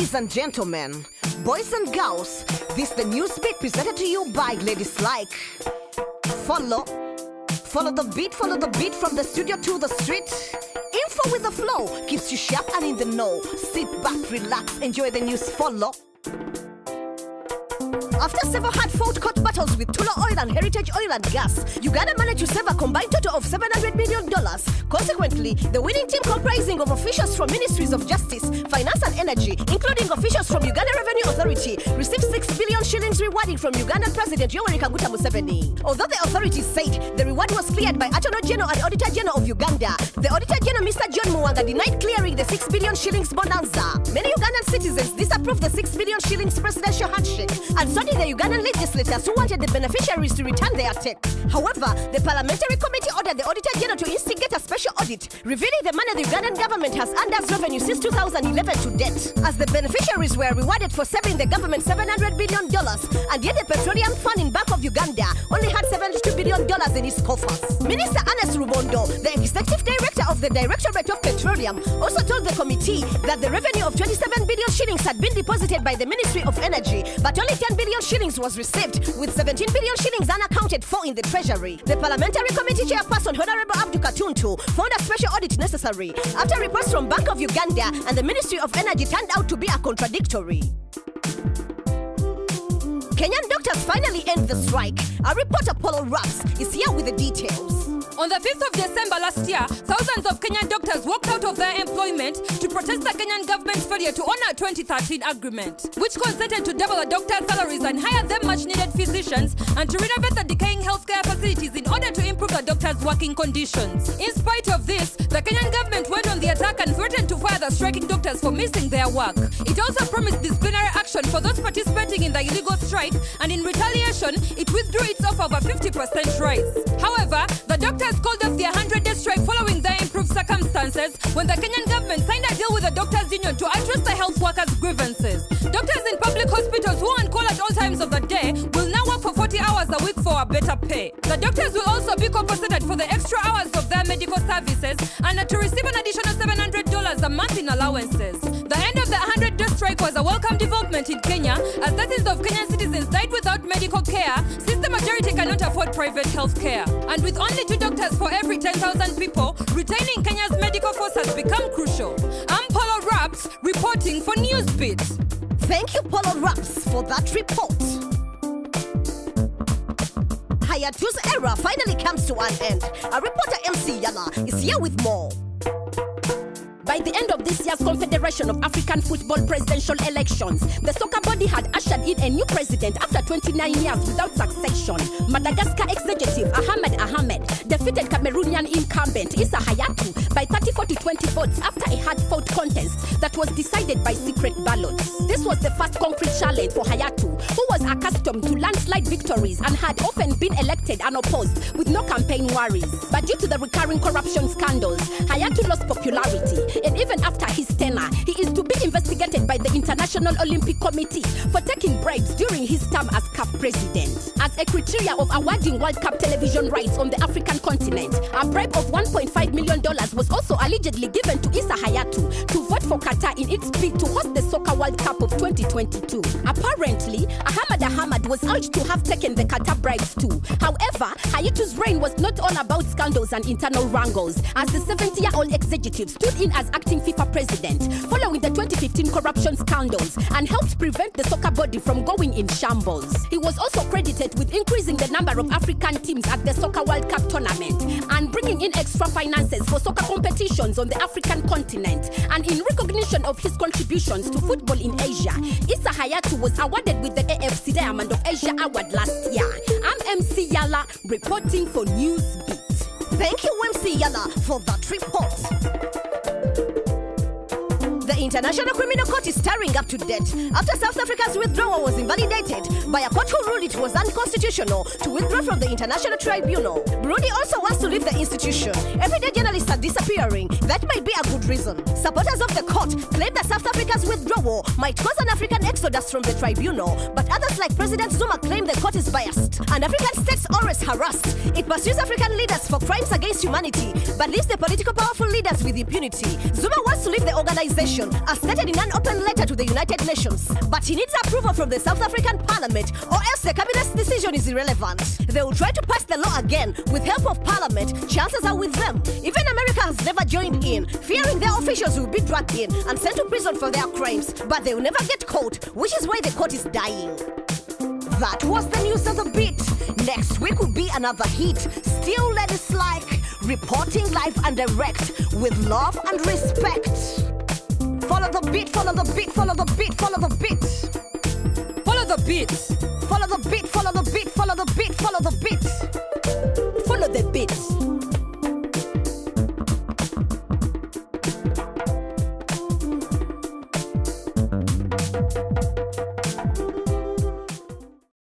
Ladies and gentlemen, boys and girls, this the NewzBeat presented to you by ladies like Follow the beat from the studio to the street. Info with the flow keeps you sharp and in the know. Sit back, relax, enjoy the news. Follow. After several hard-fought court battles with Tula Oil and Heritage Oil and Gas, Uganda managed to save a combined total of $700 million. Consequently, the winning team, comprising of officials from Ministries of Justice, Finance and Energy, including officials from Uganda Revenue Authority, received 6 billion shillings rewarding from Ugandan President Yoweri Kaguta Museveni. Although the authorities said the reward was cleared by Attorney General and Auditor General of Uganda, the Auditor General, Mr. John Muwanga, denied clearing the 6 billion shillings bonanza. Many Ugandan citizens disapproved the 6 billion shillings presidential handshake, and so did the Ugandan legislators who wanted the beneficiaries to return their check. However, the parliamentary committee ordered the Auditor General to instigate a special audit, revealing the money the Ugandan government has earned as revenue since 2011 to date, as the beneficiaries were rewarded for saving the government $700 billion, and yet the Petroleum Fund in Bank of Uganda only had $72 billion in its coffers. Minister Ernest Rubondo, the executive director of the Directorate of Petroleum, also told the committee that the revenue of 27 billion shillings had been deposited by the Ministry of Energy, but only 10 billion shillings was received, with 17 billion shillings unaccounted for in the treasury. The parliamentary committee chairperson, Honorable Abdu Katuntu, found a special audit necessary after reports from Bank of Uganda and the Ministry of Energy turned out to be contradictory. Kenyan doctors finally end the strike. Our reporter Polo Raps is here with the details. On the 5th of December last year, thousands of Kenyan doctors walked out of their employment to protest the Kenyan government's failure to honor a 2013 agreement, which consented to double the doctors' salaries and hire them much-needed physicians and to renovate the decaying healthcare facilities in order to improve the doctors' working conditions. In spite of this, the Kenyan government went on the attack and threatened to fire the striking doctors for missing their work. It also promised disciplinary action for those participating in the illegal strike, and in retaliation, it withdrew its offer of a 50% rise. However, the doctors called off their 100-day strike following their improved circumstances when the Kenyan government signed a deal with the doctors' union to address the health workers' grievances. Doctors in public hospitals who are on call at all times of the day will now work for 40 hours a week for a better pay. The doctors will also be compensated for the extra hours of their medical services and are to receive an additional $700 a month in allowances. The end of the 100-day strike was a welcome development in Kenya, as dozens of Kenyan citizens died without medical care since the majority cannot afford private health care. And with only 2 doctors for every 10,000 people, retaining Kenya's medical force has become crucial. I'm Polo Raps, reporting for NewzBeat. Thank you, Polo Raps, for that report. Hayatou's era finally comes to an end. Our reporter MC Yala is here with more. By the end of this year's Confederation of African Football presidential elections, the soccer body had ushered in a new president after 29 years without succession. Madagascar executive Ahmed defeated Cameroonian incumbent Issa Hayatou by 34 to 20 votes after a hard-fought contest that was decided by secret ballots. This was the first concrete challenge for Hayatou, who was accustomed to landslide victories and had often been elected unopposed with no campaign worries. But due to the recurring corruption scandals, Hayatou lost popularity. And even after his tenure, he is to be investigated by the International Olympic Committee for taking bribes during his term as CAF president. As a criteria of awarding World Cup television rights on the African continent, a bribe of $1.5 million was also allegedly given to Issa Hayatou to vote for Qatar in its bid to host the Soccer World Cup of 2022. Apparently, Ahmed was urged to have taken the Qatar bribes too. However, Hayatou's reign was not all about scandals and internal wrangles, as the 70-year-old executive stood in as acting FIFA president following the 2015 corruption scandals and helped prevent the soccer body from going in shambles. He was also credited with increasing the number of African teams at the Soccer World Cup tournament and bringing in extra finances for soccer competitions on the African continent. And in recognition of his contributions to football in Asia, Issa Hayatou was awarded with the AFC Diamond of Asia Award last year. I'm MC Yala, reporting for NewzBeat. Thank you, MC Yala, for that report. The International Criminal Court is stirring up to date after South Africa's withdrawal was invalidated by a court who ruled it was unconstitutional to withdraw from the International Tribunal. Burundi also wants to leave the institution. Everyday journalists are disappearing. That might be a good reason. Supporters of the court claim that South Africa's withdrawal might cause an African exodus from the tribunal, but others like President Zuma claim the court is biased and African states always harassed. It pursues African leaders for crimes against humanity, but leaves the political powerful leaders with impunity. Zuma wants to leave the organization as stated in an open letter to the United Nations. But he needs approval from the South African Parliament, or else the cabinet's decision is irrelevant. They will try to pass the law again with help of Parliament. Chances are with them. Even America has never joined in, fearing their officials will be dragged in and sent to prison for their crimes. But they will never get caught, which is why the court is dying. That was the news of the beat. Next week will be another hit. Still ladies like reporting live and direct with love and respect. Follow the beat, follow the beat, follow the beat, follow the beat. Follow the beat.